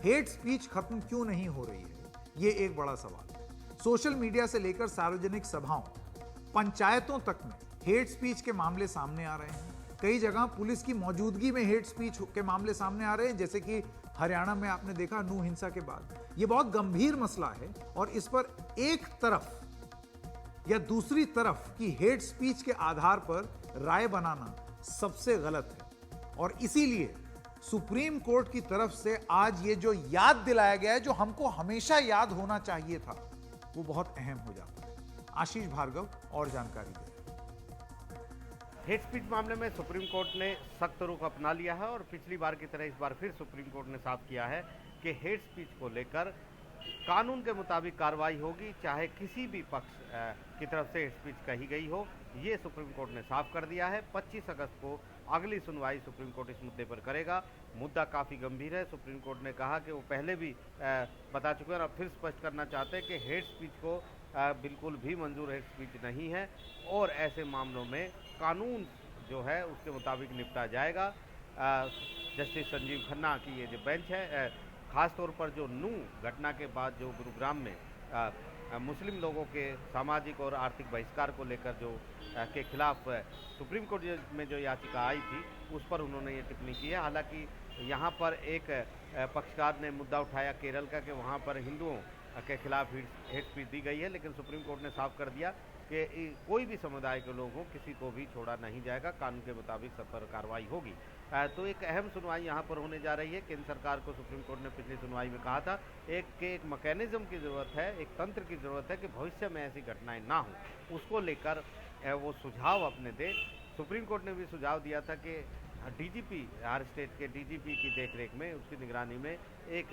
Hate speech खत्म क्यों नहीं हो रही है, ये एक बड़ा सवाल है। सोशल मीडिया से लेकर सार्वजनिक सभाओं, पंचायतों तक में हेट स्पीच के मामले सामने आ रहे हैं। कई जगह पुलिस की मौजूदगी में हेट स्पीच के मामले सामने आ रहे हैं, जैसे कि हरियाणा में आपने देखा नूह हिंसा के बाद। यह बहुत गंभीर मसला है और इस पर एक तरफ या दूसरी तरफ की हेट स्पीच के आधार पर राय बनाना सबसे गलत है। और इसीलिए सुप्रीम कोर्ट की तरफ से आज ये जो याद दिलाया गया है, जो हमको हमेशा याद होना चाहिए था, वो बहुत अहम हो जाता है। आशीष भार्गव और जानकारी दे। हेट स्पीच मामले में सुप्रीम कोर्ट ने सख्त रुख अपना लिया है और पिछली बार की तरह इस बार फिर सुप्रीम कोर्ट ने साफ किया है कि हेट स्पीच को लेकर कानून के मुताबिक कार्रवाई होगी, चाहे किसी भी पक्ष की तरफ से हेट स्पीच कही गई हो। ये सुप्रीम कोर्ट ने साफ कर दिया है। 25 अगस्त को अगली सुनवाई सुप्रीम कोर्ट इस मुद्दे पर करेगा। मुद्दा काफ़ी गंभीर है। सुप्रीम कोर्ट ने कहा कि वो पहले भी बता चुके हैं और अब फिर स्पष्ट करना चाहते हैं कि हेट स्पीच को बिल्कुल भी मंजूर हेट स्पीच नहीं है और ऐसे मामलों में कानून जो है उसके मुताबिक निपटा जाएगा। जस्टिस संजीव खन्ना की ये जो बेंच है, खास तौर पर जो नूह घटना के बाद जो गुरुग्राम में मुस्लिम लोगों के सामाजिक और आर्थिक बहिष्कार को लेकर जो के खिलाफ सुप्रीम कोर्ट में जो याचिका आई थी, उस पर उन्होंने ये टिप्पणी की है। हालांकि यहाँ पर एक पक्षकार ने मुद्दा उठाया केरल का कि वहाँ पर हिंदुओं के खिलाफ हेट स्पीच दी गई है, लेकिन सुप्रीम कोर्ट ने साफ कर दिया कि कोई भी समुदाय के लोग हों, किसी को भी छोड़ा नहीं जाएगा, कानून के मुताबिक सब पर कार्रवाई होगी। तो एक अहम सुनवाई यहाँ पर होने जा रही है। केंद्र सरकार को सुप्रीम कोर्ट ने पिछली सुनवाई में कहा था एक मैकेनिज्म की ज़रूरत है, एक तंत्र की ज़रूरत है कि भविष्य में ऐसी घटनाएं ना हो, उसको लेकर वो सुझाव अपने दे। सुप्रीम कोर्ट ने भी सुझाव दिया था कि डीजीपी, हर स्टेट के डीजीपी की देखरेख में, उसकी निगरानी में एक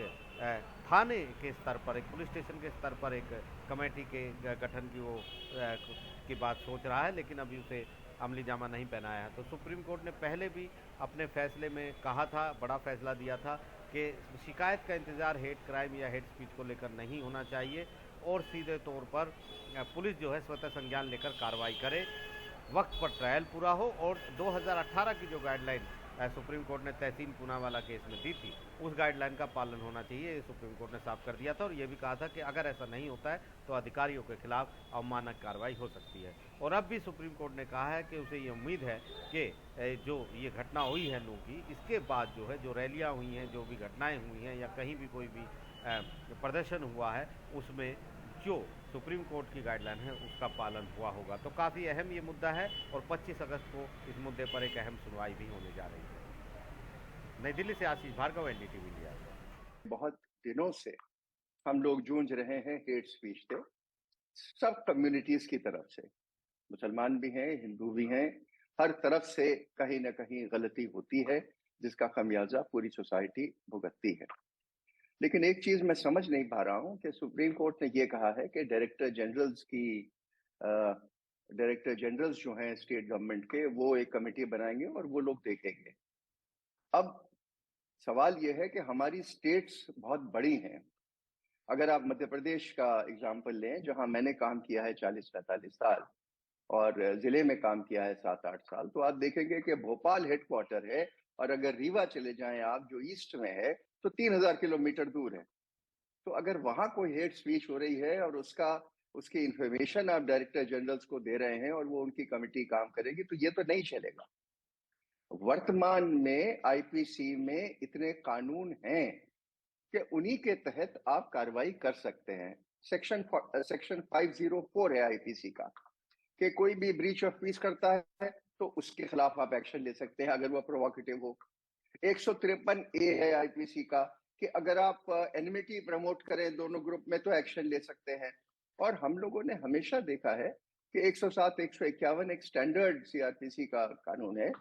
थाने के स्तर पर, एक पुलिस स्टेशन के स्तर पर एक कमेटी के गठन की वो की बात सोच रहा है, लेकिन अभी उसे अमली जामा नहीं पहनाया है। तो सुप्रीम कोर्ट ने पहले भी अपने फैसले में कहा था, बड़ा फैसला दिया था कि शिकायत का इंतज़ार हेट क्राइम या हेट स्पीच को लेकर नहीं होना चाहिए और सीधे तौर पर पुलिस जो है स्वतः संज्ञान लेकर कार्रवाई करे, वक्त पर ट्रायल पूरा हो। और 2018 की जो गाइडलाइन सुप्रीम कोर्ट ने तहसीन पूनावाला केस में दी थी, उस गाइडलाइन का पालन होना चाहिए, ये सुप्रीम कोर्ट ने साफ कर दिया था। और ये भी कहा था कि अगर ऐसा नहीं होता है तो अधिकारियों के खिलाफ अवमानक कार्रवाई हो सकती है। और अब भी सुप्रीम कोर्ट ने कहा है कि उसे ये उम्मीद है कि जो ये घटना हुई है नूह की, इसके बाद जो है जो रैलियाँ हुई हैं, जो भी घटनाएँ हुई हैं या कहीं भी कोई भी प्रदर्शन हुआ है, उसमें जो सुप्रीम कोर्ट की गाइडलाइन है उसका पालन हुआ होगा। तो काफ़ी अहम ये मुद्दा है और 25 अगस्त को इस मुद्दे पर एक अहम सुनवाई भी होने जा रही है। नई दिल्ली से आशीष भार्गव, एनडीटीवी इंडिया। बहुत दिनों से हम लोग जूझ रहे हैं हेट स्पीच से, सब कम्युनिटीज की तरफ से, मुसलमान भी हैं, हिंदू भी हैं, हर तरफ से कहीं ना कहीं गलती होती है जिसका खमियाजा पूरी सोसाइटी भुगतती है। लेकिन एक चीज मैं समझ नहीं पा रहा हूं कि सुप्रीम कोर्ट ने ये कहा है कि डायरेक्टर जनरल्स जो हैं स्टेट गवर्नमेंट के, वो एक कमेटी बनाएंगे और वो लोग देखेंगे। अब सवाल ये है कि हमारी स्टेट्स बहुत बड़ी हैं। अगर आप मध्य प्रदेश का एग्जाम्पल लें, जहां मैंने काम किया है 40-45 साल और जिले में काम किया है 7-8 साल, तो आप देखेंगे कि भोपाल हेडक्वार्टर है और अगर रीवा चले जाएं आप, जो ईस्ट में है, तो 3000 किलोमीटर दूर है। तो अगर वहां कोई हेट स्पीच हो रही है और उसकी इंफॉर्मेशन आप डायरेक्टर जनरल्स को दे रहे हैं और वो उनकी कमेटी काम करेगी, तो ये तो नहीं चलेगा। वर्तमान में आईपीसी में इतने कानून हैं कि उन्हीं के तहत आप कार्रवाई कर सकते हैं। सेक्शन 504 है आईपीसी का कि कोई भी ब्रीच ऑफ पीस करता है तो उसके खिलाफ आप एक्शन ले सकते हैं अगर वो प्रोवोकेटिव हो। 153 ए है आईपीसी का कि अगर आप एनिमिटी प्रमोट करें दोनों ग्रुप में तो एक्शन ले सकते हैं। और हम लोगों ने हमेशा देखा है कि 107, 151 एक स्टैंडर्ड सीआरपीसी का कानून है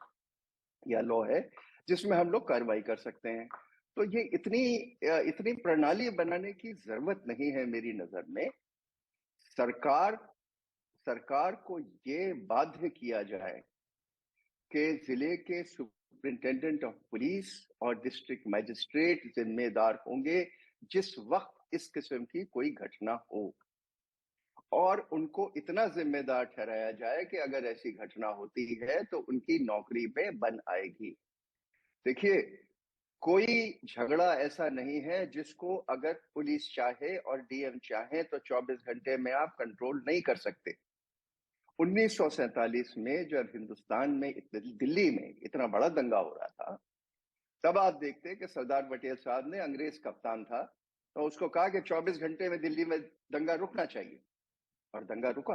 या लॉ है जिसमें हम लोग कार्रवाई कर सकते हैं। तो ये इतनी प्रणाली बनाने की जरूरत नहीं है मेरी नजर में। सरकार को ये बाध्य किया जाए कि जिले के सुपरिंटेंडेंट ऑफ पुलिस और डिस्ट्रिक्ट मजिस्ट्रेट जिम्मेदार होंगे जिस वक्त इस किस्म की कोई घटना हो, और उनको इतना जिम्मेदार ठहराया जाए कि अगर ऐसी घटना होती है तो उनकी नौकरी में बन आएगी। देखिए, कोई झगड़ा ऐसा नहीं है जिसको अगर पुलिस चाहे और डीएम चाहे तो 24 घंटे में आप कंट्रोल नहीं कर सकते। 1947 में जब हिंदुस्तान में दिल्ली में इतना बड़ा दंगा हो रहा था, तब आप देखते कि सरदार पटेल साहब ने, अंग्रेज कप्तान था, तो उसको कहा कि 24 घंटे में दिल्ली में दंगा रुकना चाहिए, और दंगा रुका।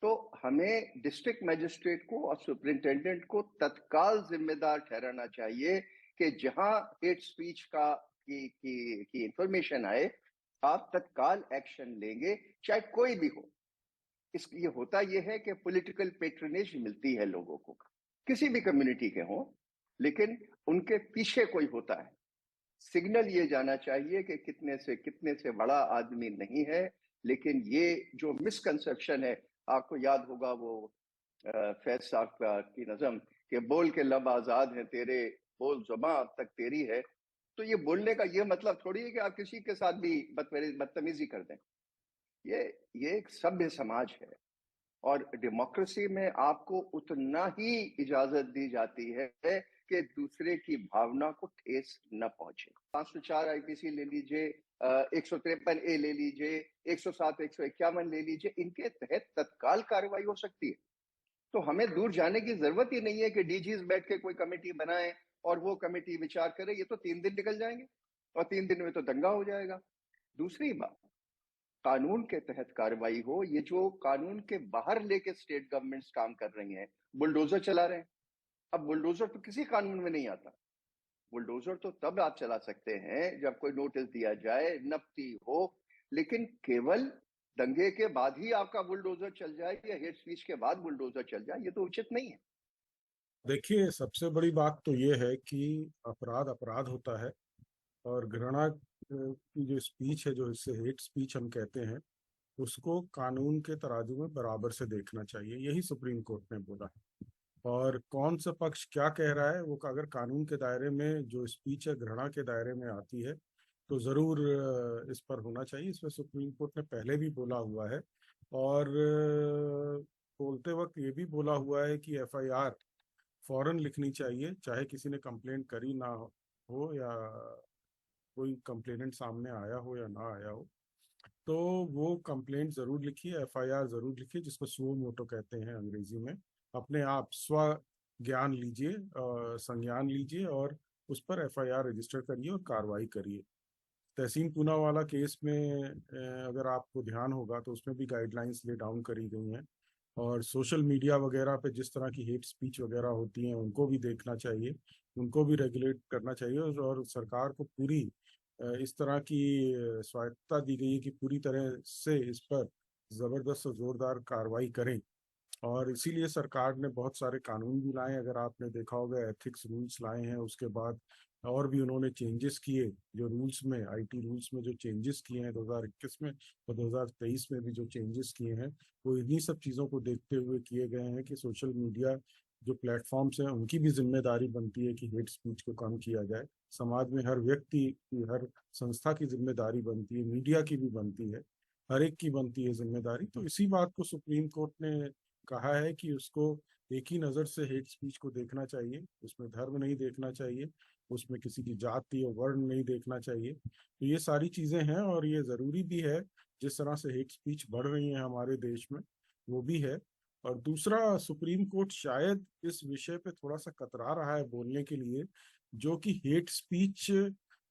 तो हमें डिस्ट्रिक्ट मजिस्ट्रेट को और सुपरिंटेंडेंट को तत्काल जिम्मेदार ठहराना चाहिए कि जहां हेट स्पीच की इंफॉर्मेशन आए, आप तत्काल एक्शन लेंगे, चाहे कोई भी हो। ये होता यह है कि पॉलिटिकल पेट्रोनेज मिलती है लोगों को, किसी भी कम्युनिटी के हों, लेकिन उनके पीछे कोई होता है। सिग्नल ये जाना चाहिए कि कितने से बड़ा आदमी नहीं है। लेकिन ये जो मिसकंसेप्शन है, आपको याद होगा वो फैज साहब की नज़म कि बोल के लब आजाद हैं तेरे, बोल जुबां अब तक तेरी है। तो ये बोलने का ये मतलब थोड़ी है कि आप किसी के साथ भी बदतमीजी कर दें। ये एक सभ्य समाज है, और डेमोक्रेसी में आपको उतना ही इजाजत दी जाती है कि दूसरे की भावना को ठेस न पहुंचे। 504 आईपीसी ले लीजिए, 153 ए ले लीजिए, 107, 151 ले लीजिए, इनके तहत तत्काल कार्रवाई हो सकती है। तो हमें दूर जाने की जरूरत ही नहीं है कि डीजीज बैठ के कोई कमेटी बनाए और वो कमेटी विचार करे। ये तो 3 दिन निकल जाएंगे और 3 दिन में तो दंगा हो जाएगा। दूसरी बात, कानून के तहत कार्रवाई हो। ये जो कानून के बाहर लेके स्टेट गवर्नमेंट्स काम कर रही हैं, बुलडोजर चला रहे हैं। अब बुलडोजर तो किसी कानून में नहीं आता। बुलडोजर तो तब आप चला सकते हैं जब कोई नोटिस दिया जाए, नपती हो, लेकिन केवल दंगे के बाद ही आपका बुलडोजर चल जाए या हेट स्पीच के बाद बुलडोजर चल जाए, ये तो उचित नहीं है। देखिए, सबसे बड़ी बात तो ये है कि अपराध अपराध होता है, और घृणा की जो स्पीच है, जो इससे हेट स्पीच हम कहते हैं, उसको कानून के तराजू में बराबर से देखना चाहिए। यही सुप्रीम कोर्ट ने बोला है। और कौन सा पक्ष क्या कह रहा है, वो अगर कानून के दायरे में जो स्पीच है घृणा के दायरे में आती है तो जरूर इस पर होना चाहिए। इसमें सुप्रीम कोर्ट ने पहले भी बोला हुआ है, और बोलते वक्त ये भी बोला हुआ है कि एफआईआर फौरन लिखनी चाहिए, चाहे किसी ने कंप्लेंट करी ना हो या कोई कंप्लेनेंट सामने आया हो या ना आया हो, तो वो कंप्लेंट जरूर लिखिए, एफआईआर जरूर लिखिए, जिसको सुओ मोटो कहते हैं अंग्रेजी में। अपने आप स्व ज्ञान लीजिए, संज्ञान लीजिए और उस पर एफआईआर रजिस्टर करिए और कार्रवाई करिए। तहसीन पूनावाला केस में अगर आपको ध्यान होगा तो उसमें भी गाइडलाइंस ले डाउन करी गई हैं, और सोशल मीडिया वगैरह पे जिस तरह की हेट स्पीच वगैरह होती हैं उनको भी देखना चाहिए, उनको भी रेगुलेट करना चाहिए। और सरकार को पूरी इस तरह की स्वायत्तता दी गई है कि पूरी तरह से इस पर ज़बरदस्त और ज़ोरदार कार्रवाई करें। और इसीलिए सरकार ने बहुत सारे कानून भी लाए, अगर आपने देखा होगा एथिक्स रूल्स लाए हैं। उसके बाद और भी उन्होंने चेंजेस किए, जो रूल्स में, आईटी रूल्स में जो चेंजेस किए हैं 2021 में और 2023 में भी जो चेंजेस किए हैं, वो इन्हीं सब चीज़ों को देखते हुए किए गए हैं कि सोशल मीडिया जो प्लेटफॉर्म्स हैं उनकी भी जिम्मेदारी बनती है कि हेट स्पीच को कम किया जाए। समाज में हर व्यक्ति की, हर संस्था की जिम्मेदारी बनती है, मीडिया की भी बनती है, हर एक की बनती है जिम्मेदारी। तो इसी बात को सुप्रीम कोर्ट ने कहा है कि उसको एक ही नज़र से हेट स्पीच को देखना चाहिए, उसमें धर्म नहीं देखना चाहिए, उसमें किसी की जाति और वर्ण नहीं देखना चाहिए। तो ये सारी चीज़ें हैं, और ये ज़रूरी भी है। जिस तरह से हेट स्पीच बढ़ रही है हमारे देश में, वो भी है। और दूसरा, सुप्रीम कोर्ट शायद इस विषय पे थोड़ा सा कतरा रहा है बोलने के लिए, जो कि हेट स्पीच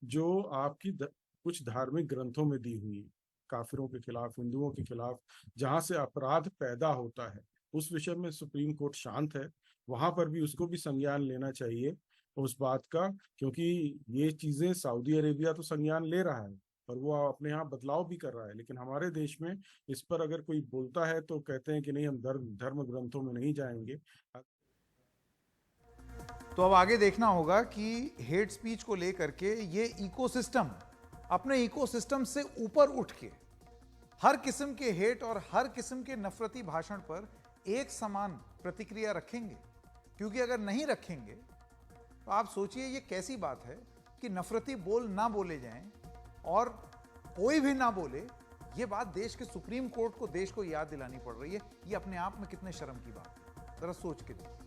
जो आपकी कुछ धार्मिक ग्रंथों में दी हुई, काफिरों के खिलाफ, हिंदुओं के खिलाफ, जहां से अपराध पैदा होता है, उस विषय में सुप्रीम कोर्ट शांत है। वहां पर भी उसको भी संज्ञान लेना चाहिए उस बात का, क्योंकि ये चीजें सऊदी अरेबिया तो संज्ञान ले रहा है और वो अपने यहाँ बदलाव भी कर रहा है, लेकिन हमारे देश में इस पर अगर कोई बोलता है तो कहते हैं कि नहीं, हम धर्म ग्रंथों में नहीं जाएंगे। तो अब आगे देखना होगा कि हेट स्पीच को लेकर के ये इकोसिस्टम अपने इकोसिस्टम से ऊपर उठ के हर किस्म के हेट और हर किस्म के नफरती भाषण पर एक समान प्रतिक्रिया रखेंगे। क्योंकि अगर नहीं रखेंगे तो आप सोचिए ये कैसी बात है कि नफरती बोल ना बोले जाएं और कोई भी ना बोले। ये बात देश के सुप्रीम कोर्ट को, देश को याद दिलानी पड़ रही है। ये अपने आप में कितने शर्म की बात है, जरा सोच के देखिए।